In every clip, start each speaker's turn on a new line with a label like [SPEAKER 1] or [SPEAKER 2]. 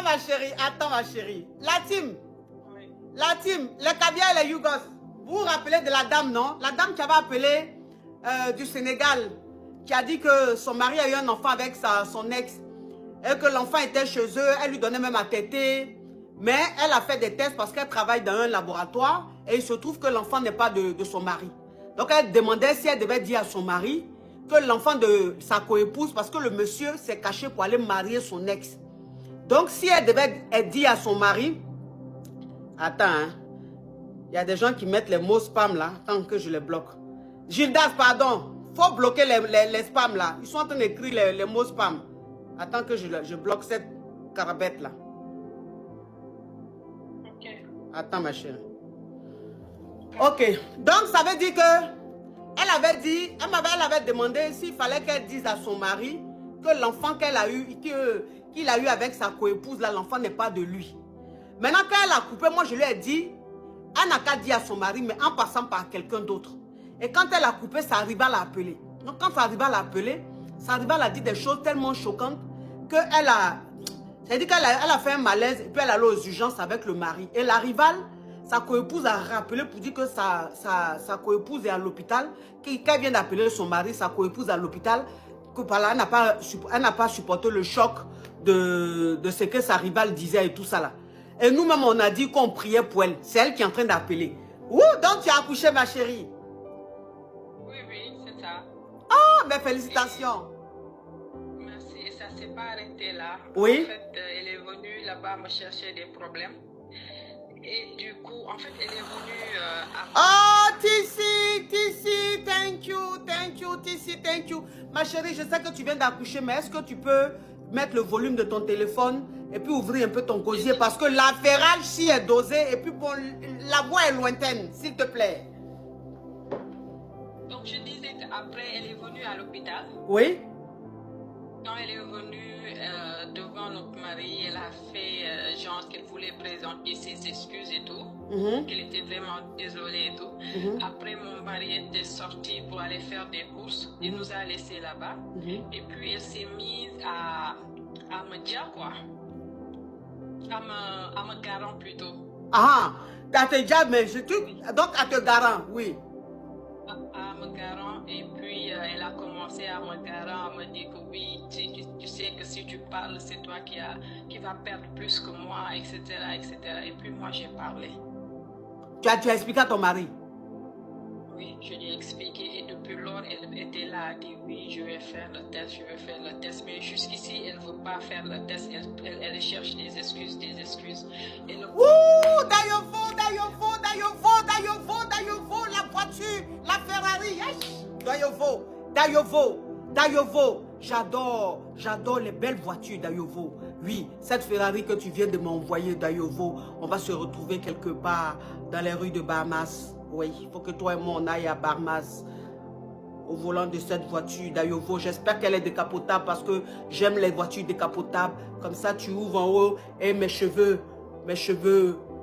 [SPEAKER 1] attends ma chérie. La team,
[SPEAKER 2] Oui.
[SPEAKER 1] les caviar et les Yougos. Vous vous rappelez de la dame, non? La dame qui avait appelé du Sénégal, qui a dit que son mari a eu un enfant avec son ex, et que l'enfant était chez eux, elle lui donnait même à téter. Mais elle a fait des tests parce qu'elle travaille dans un laboratoire, et il se trouve que l'enfant n'est pas de son mari. Donc elle demandait si elle devait dire à son mari que l'enfant de sa coépouse, parce que le monsieur s'est caché pour aller marier son ex. Donc si elle devait dire à son mari, attends, hein, il y a des gens qui mettent les mots spam là, tant que je les bloque. Gildas, pardon, faut bloquer les spams là. Ils sont en train d'écrire les mots spam. Attends que je bloque cette carabette là.
[SPEAKER 2] Ok.
[SPEAKER 1] Attends ma chérie. Ok, donc ça veut dire que elle avait demandé s'il fallait qu'elle dise à son mari que l'enfant qu'elle a eu, qu'il a eu avec sa coépouse là, l'enfant n'est pas de lui. Maintenant quand elle a coupé, moi je lui ai dit, elle n'a qu'à dire à son mari, mais en passant par quelqu'un d'autre. Et quand elle a coupé, Sariba l'a appelé. Donc quand Sariba l'a appelé, Sariba l'a dit des choses tellement choquantes qu'elle a... C'est-à-dire qu'elle a fait un malaise et puis elle allait aux urgences avec le mari. Et la rivale, sa coépouse a rappelé pour dire que sa coépouse est à l'hôpital, qu'elle vient d'appeler son mari, sa coépouse à l'hôpital, que par là, elle n'a pas supporté le choc de ce que sa rivale disait et tout ça là. Et nous-mêmes, on a dit qu'on priait pour elle. C'est elle qui est en train d'appeler. Ouh, donc tu as accouché, ma chérie.
[SPEAKER 2] Oui, oui, c'est ça.
[SPEAKER 1] Oh, mais félicitations.
[SPEAKER 2] Merci. Et ça ne s'est pas arrêté là.
[SPEAKER 1] Oui.
[SPEAKER 2] En fait, elle est venue là-bas me chercher des problèmes. Et du coup, en fait, elle est venue
[SPEAKER 1] Oh, Tissi, thank you, Tissi, thank you. Ma chérie, je sais que tu viens d'accoucher, mais est-ce que tu peux mettre le volume de ton téléphone et puis ouvrir un peu ton gosier parce que la ferraille est dosée et puis bon, la voix est lointaine, s'il te plaît.
[SPEAKER 2] Donc, je disais qu'après, elle est venue à l'hôpital.
[SPEAKER 1] Oui.
[SPEAKER 2] Quand elle est venue devant notre mari, elle a fait genre qu'elle voulait présenter ses excuses et tout, qu'elle était vraiment désolée et tout. Après, mon mari était sorti pour aller faire des courses, il nous a laissés là-bas. Et puis, elle s'est mise à me dire quoi, à me garant plutôt.
[SPEAKER 1] Ah, t'as déjà, mais donc à te garant, oui.
[SPEAKER 2] À me garant, et puis elle a commencé à me garant, à me dire que oui, tu sais que si tu parles, c'est toi qui va perdre plus que moi, etc., etc. Et puis moi, j'ai parlé.
[SPEAKER 1] Tu as expliqué à ton mari?
[SPEAKER 2] Oui, je lui ai expliqué, et depuis lors, elle était là, elle dit oui, je vais faire le test, mais jusqu'ici, elle ne veut pas faire le test, elle cherche des excuses. Et le...
[SPEAKER 1] Ouh, Dayovo, la voiture, la Ferrari, Dayovo, j'adore les belles voitures, Dayovo. Oui, cette Ferrari que tu viens de m'envoyer, Dayovo, on va se retrouver quelque part dans les rues de Bahamas. Oui, il faut que toi et moi on aille à Bahamas au volant de cette voiture, Dayovo. J'espère qu'elle est décapotable parce que j'aime les voitures décapotables. Comme ça, tu ouvres en haut et mes cheveux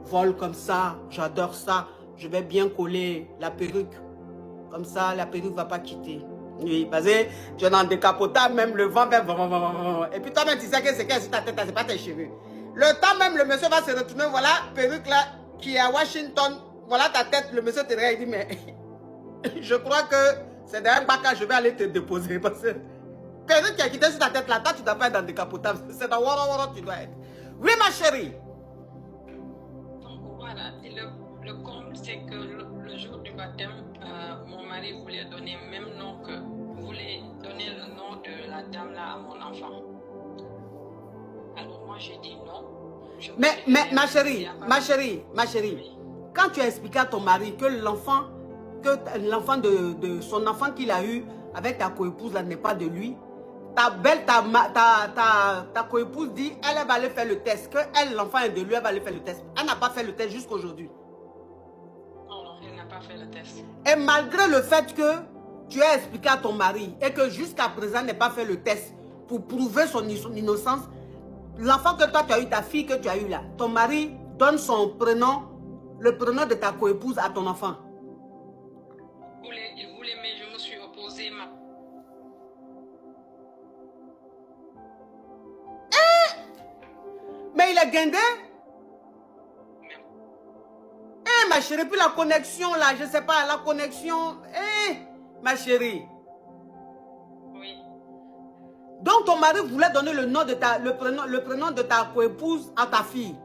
[SPEAKER 1] volent comme ça. J'adore ça. Je vais bien coller la perruque. Comme ça, la perruque ne va pas quitter. Oui, parce que tu es dans le décapotable, même le vent fait... Et puis toi-même, tu sais que c'est sur ta tête, c'est pas tes cheveux. Le temps même, le monsieur va se retourner, voilà, perruque là, qui est à Washington. Voilà ta tête, le monsieur te regarde, il dit, mais je crois que c'est derrière Baka, je vais aller te déposer. Parce que perruque qui a quitté sur ta tête là, toi, tu ne dois pas être dans le décapotable. C'est dans Wara tu dois être. Oui, ma chérie.
[SPEAKER 2] Donc voilà, et le comble, c'est que le jour du baptême, mon mari voulait donner le même nom voulait donner le nom de la dame là à mon enfant. Alors moi j'ai dit non.
[SPEAKER 1] Mais ma chérie,
[SPEAKER 2] Oui.
[SPEAKER 1] quand tu as expliqué à ton mari que l'enfant de son enfant qu'il a eu avec ta coépouse là n'est pas de lui, ta coépouse dit elle va aller faire le test, que elle, l'enfant est de lui, elle va aller faire le test. Elle n'a pas fait le test jusqu'aujourd'hui.
[SPEAKER 2] Non, elle n'a pas fait le test.
[SPEAKER 1] Et malgré le fait que tu as expliqué à ton mari et que jusqu'à présent elle n'a pas fait le test pour prouver son innocence, l'enfant que toi tu as eu, ta fille que tu as eu là, ton mari donne son prénom, le prénom de ta coépouse à ton enfant.
[SPEAKER 2] Il voulait, mais je me suis opposée.
[SPEAKER 1] Mais es guindé? Eh, ma chérie, puis la connexion là, je sais pas, la connexion. Eh, ma chérie.
[SPEAKER 2] Oui.
[SPEAKER 1] Donc ton mari voulait donner le nom de le prénom de ta coépouse à ta fille.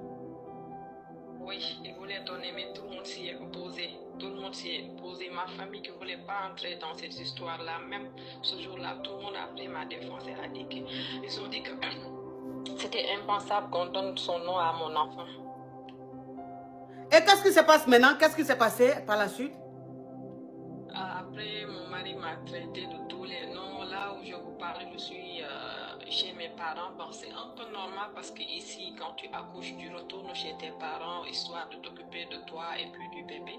[SPEAKER 2] Oui, il voulait donner, mais tout le monde s'y est opposé. Tout le monde s'y est opposé. Ma famille qui ne voulait pas entrer dans cette histoire-là, même ce jour-là, tout le monde a appelé ma défense et a dit qu'ils ont dit que c'était impensable qu'on donne son nom à mon enfant.
[SPEAKER 1] Et qu'est-ce qui se passe maintenant? Qu'est-ce qui s'est passé par la suite?
[SPEAKER 2] Après, mon mari m'a traité de tous les noms. Là où je vous parle, je suis chez mes parents. Bon, c'est un peu normal parce que ici, quand tu accouches, tu retournes chez tes parents, histoire de t'occuper de toi et puis du bébé.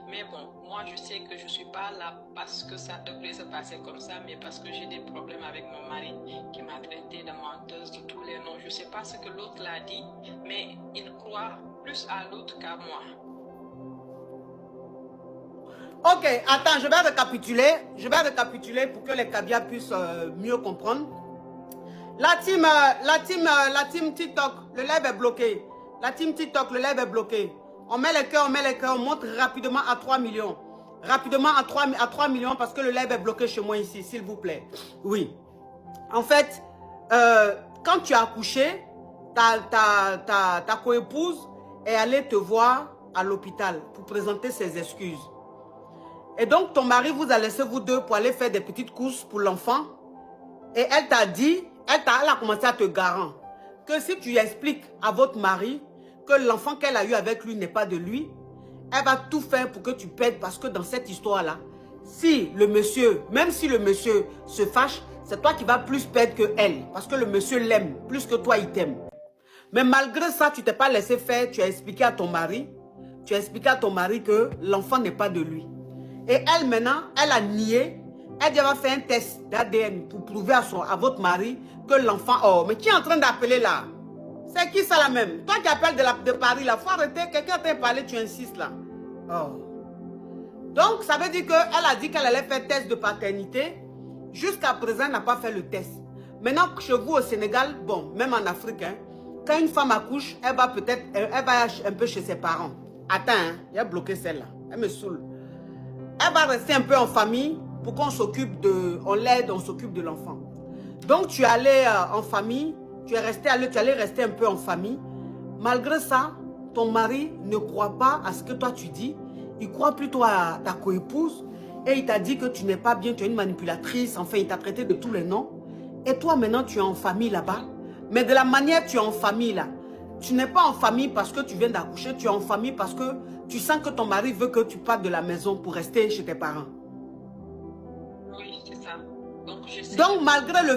[SPEAKER 2] Mais bon, moi, je sais que je ne suis pas là parce que ça devrait se passer comme ça, mais parce que j'ai des problèmes avec mon mari qui m'a traité de menteuse de tous les noms. Je ne sais pas ce que l'autre l'a dit, mais il croit plus à l'autre qu'à moi.
[SPEAKER 1] Ok, attends, je vais récapituler. Je vais récapituler pour que les caviars puissent mieux comprendre. La team TikTok, le live est bloqué. La team TikTok, le live est bloqué. On met les cœurs, on monte rapidement à 3 millions. Rapidement à 3 millions parce que le live est bloqué chez moi ici, s'il vous plaît. Oui. En fait, quand tu as accouché, ta coépouse est allée te voir à l'hôpital pour présenter ses excuses. Et donc, ton mari vous a laissé vous deux pour aller faire des petites courses pour l'enfant. Et elle t'a dit, elle a commencé à te garantir que si tu expliques à votre mari que l'enfant qu'elle a eu avec lui n'est pas de lui, elle va tout faire pour que tu perdes parce que dans cette histoire-là, si le monsieur, même si le monsieur se fâche, c'est toi qui vas plus perdre que elle parce que le monsieur l'aime plus que toi, il t'aime. Mais malgré ça, tu t'es pas laissé faire, tu as expliqué à ton mari que l'enfant n'est pas de lui. Et elle maintenant, elle a nié, elle va faire un test d'ADN pour prouver à votre mari que l'enfant... Oh, mais qui est en train d'appeler là? C'est qui ça là même? Toi qui appelles de Paris là, faut arrêter, quelqu'un t'a parlé, tu insistes là. Oh. Donc ça veut dire qu'elle a dit qu'elle allait faire test de paternité. Jusqu'à présent, elle n'a pas fait le test. Maintenant, chez vous au Sénégal, bon, même en Afrique, hein, quand une femme accouche, elle va peut-être, elle va un peu chez ses parents. Attends, hein, il a bloqué celle-là, elle me saoule. Elle va rester un peu en famille pour qu'on s'occupe de... On l'aide, on s'occupe de l'enfant. Donc, tu es allé en famille, tu es allé rester un peu en famille. Malgré ça, ton mari ne croit pas à ce que toi tu dis. Il croit plutôt à ta coépouse. Et il t'a dit que tu n'es pas bien, tu es une manipulatrice. Enfin, il t'a traité de tous les noms. Et toi, maintenant, tu es en famille là-bas. Mais de la manière tu es en famille là, tu n'es pas en famille parce que tu viens d'accoucher. Tu es en famille parce que tu sens que ton mari veut que tu partes de la maison pour rester chez tes parents.
[SPEAKER 2] Oui, c'est ça.
[SPEAKER 1] Donc malgré le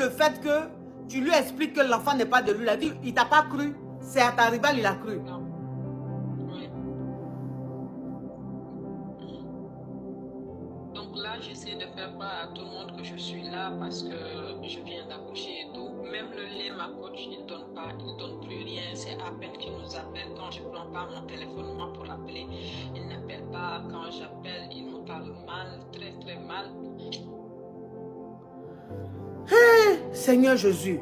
[SPEAKER 1] fait que tu lui expliques que l'enfant n'est pas de lui, il ne t'a pas cru. C'est à ta rivale, il a cru.
[SPEAKER 2] Non. Oui. Donc là, j'essaie de faire part à tout le monde que je suis là parce que je viens d'accoucher et tout. Même le lait, ma coach, il ne donne pas, il ne donne plus rien. C'est à peine qu'il nous appelle. Quand je ne prends pas mon téléphone moi, pour appeler, il n'appelle pas. Quand j'appelle, il me parle mal, très très mal.
[SPEAKER 1] Hey, Seigneur Jésus.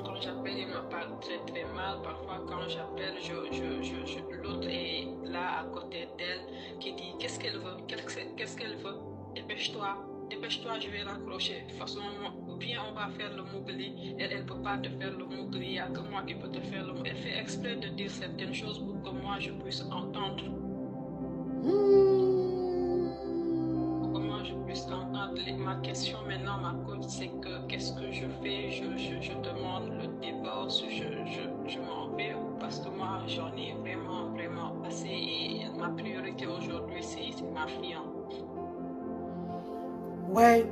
[SPEAKER 2] Quand j'appelle, il me parle très très mal. Parfois, quand j'appelle, l'autre est là à côté d'elle qui dit qu'est-ce qu'elle veut, qu'est-ce qu'elle veut. Dépêche-toi, je vais raccrocher. De toute façon, ou bien on va faire le mougli. Elle ne peut pas te faire le mougli. Il n'y a que moi qui peux te faire le mougli. Elle fait exprès de dire certaines choses pour que moi je puisse entendre. Pour que moi je puisse entendre. Ma question maintenant, ma coach, c'est que qu'est-ce que je fais? Je demande le divorce, je m'en vais parce que moi j'en ai vraiment assez et ma priorité aujourd'hui c'est ma fille.
[SPEAKER 1] Ouais.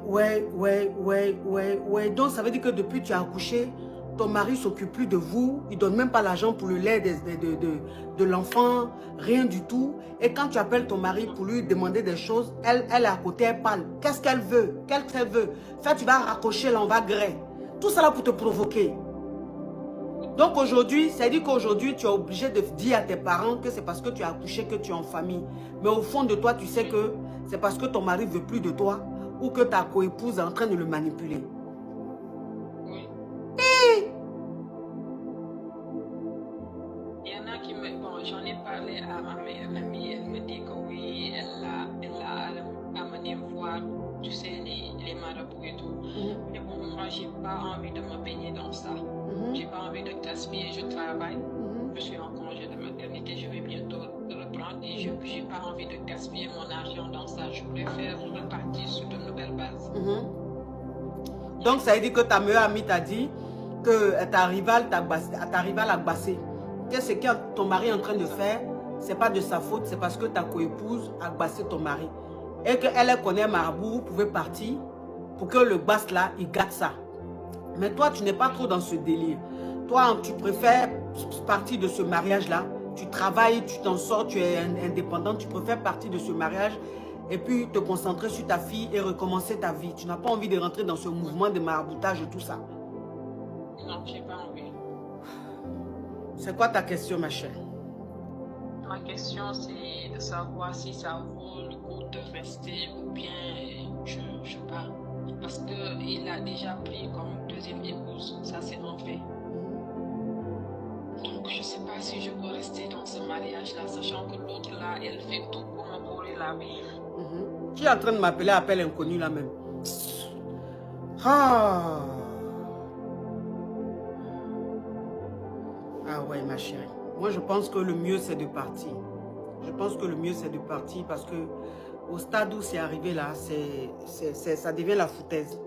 [SPEAKER 1] Donc ça veut dire que depuis que tu as accouché, ton mari ne s'occupe plus de vous. Il ne donne même pas l'argent pour le lait de l'enfant. Rien du tout. Et quand tu appelles ton mari pour lui demander des choses, elle est à côté, elle parle. Qu'est-ce qu'elle veut? Qu'est-ce qu'elle veut? Fait, tu vas raccrocher, là, on va gré. Tout ça là pour te provoquer. Donc aujourd'hui, ça dit qu'aujourd'hui, tu es obligé de dire à tes parents que c'est parce que tu as accouché que tu es en famille. Mais au fond de toi, tu sais que c'est parce que ton mari ne veut plus de toi ou que ta coépouse est en train de le manipuler.
[SPEAKER 2] Oui. j'ai pas envie de me baigner dans ça. J'ai pas envie de gaspiller, je travaille. Je suis en congé de maternité, je vais bientôt reprendre et je n'ai pas envie de gaspiller mon argent dans ça. Je préfère repartir sur de nouvelles bases.
[SPEAKER 1] Donc, ça veut dire que ta meilleure amie t'a dit que ta rivale a bassé. Que ce que ton mari est en train de faire, ce n'est pas de sa faute, c'est parce que ta coépouse a bassé ton mari. Et qu'elle connaît Marabout, vous pouvez partir pour que le basse là, il gâte ça. Mais toi, tu n'es pas trop dans ce délire. Toi, tu préfères partir de ce mariage-là. Tu travailles, tu t'en sors, tu es indépendante. Tu préfères partir de ce mariage et puis te concentrer sur ta fille et recommencer ta vie. Tu n'as pas envie de rentrer dans ce mouvement de maraboutage et tout ça.
[SPEAKER 2] Non, je n'ai pas envie.
[SPEAKER 1] C'est quoi ta question, ma chère?
[SPEAKER 2] Ma question, c'est de savoir si ça vaut le coup de rester ou bien je pars. Parce qu'il a déjà pris comme deuxième épouse. Ça, c'est en fait. Donc, je ne sais pas si je peux rester dans ce mariage-là, sachant que l'autre, là, elle fait tout pour me pourrir la vie.
[SPEAKER 1] Tu es en train de m'appeler appel inconnu, là même. Ah ouais, ma chérie. Moi, je pense que le mieux, c'est de partir. Je pense que le mieux, c'est de partir parce que au stade où c'est arrivé là, ça devient la foutaise.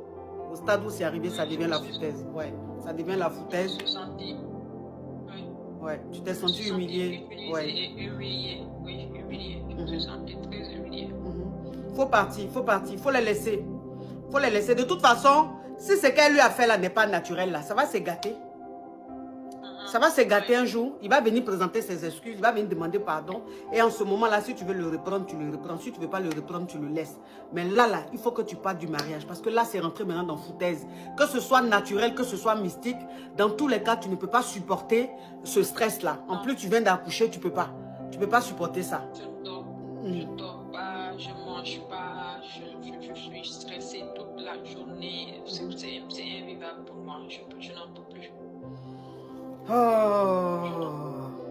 [SPEAKER 1] Au stade où c'est arrivé, ça devient la foutaise. Ouais, ça devient la foutaise.
[SPEAKER 2] Je me suis sentie...
[SPEAKER 1] Ouais, tu t'es senti humiliée. Ouais.
[SPEAKER 2] Humiliée, oui, humiliée. Je me suis sentie très humiliée.
[SPEAKER 1] Faut partir, faut les laisser. Faut les laisser. De toute façon, si ce qu'elle lui a fait là n'est pas naturel là, ça va se gâter. Ça va se gâter un jour, il va venir présenter ses excuses, il va venir demander pardon. Et en ce moment-là, si tu veux le reprendre, tu le reprends. Si tu ne veux pas le reprendre, tu le laisses. Mais là, il faut que tu partes du mariage. Parce que là, c'est rentré maintenant dans foutaise. Que ce soit naturel, que ce soit mystique, dans tous les cas, tu ne peux pas supporter ce stress-là. En plus, tu viens d'accoucher, tu ne peux pas. Tu ne peux pas supporter ça.
[SPEAKER 2] Je ne dors pas, je ne mange pas, je suis stressée toute la journée. C'est invivable pour moi, je n'en peux plus.
[SPEAKER 1] Oh.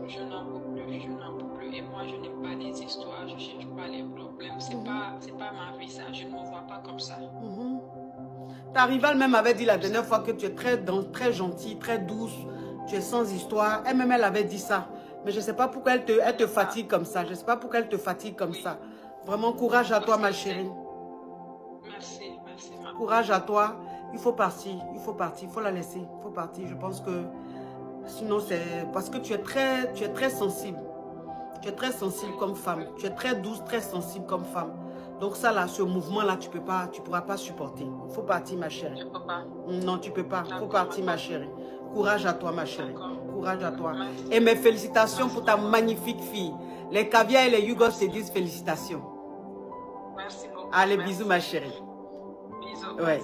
[SPEAKER 2] Je n'en peux plus. Et moi, je n'aime pas les histoires, je ne cherche pas les problèmes. C'est pas ma vie, ça. Je ne me vois pas comme ça.
[SPEAKER 1] Ta rivale même avait dit la dernière fois que tu es très gentille, très douce, tu es sans histoire. Elle-même, elle avait dit ça. Mais je ne sais pas pourquoi elle te fatigue comme ça. Je ne sais pas pourquoi elle te fatigue comme ça. Vraiment, courage à toi, ma chérie.
[SPEAKER 2] Merci.
[SPEAKER 1] Courage à toi. Il faut partir, il faut la laisser. Il faut partir. Je pense que sinon, c'est parce que tu es très sensible. Tu es très sensible comme femme. Tu es très douce, très sensible comme femme. Donc ça là, ce mouvement-là, tu pourras pas supporter. Il faut partir, ma chérie.
[SPEAKER 2] Je peux pas.
[SPEAKER 1] Non, tu peux pas. Il faut partir, ma chérie. Courage à toi, ma chérie. Courage à toi. Et mes félicitations pour ta magnifique fille. Les caviars et les Yougos te disent félicitations.
[SPEAKER 2] Merci beaucoup.
[SPEAKER 1] Allez, bisous, ma chérie.
[SPEAKER 2] Bisous.
[SPEAKER 1] Ouais.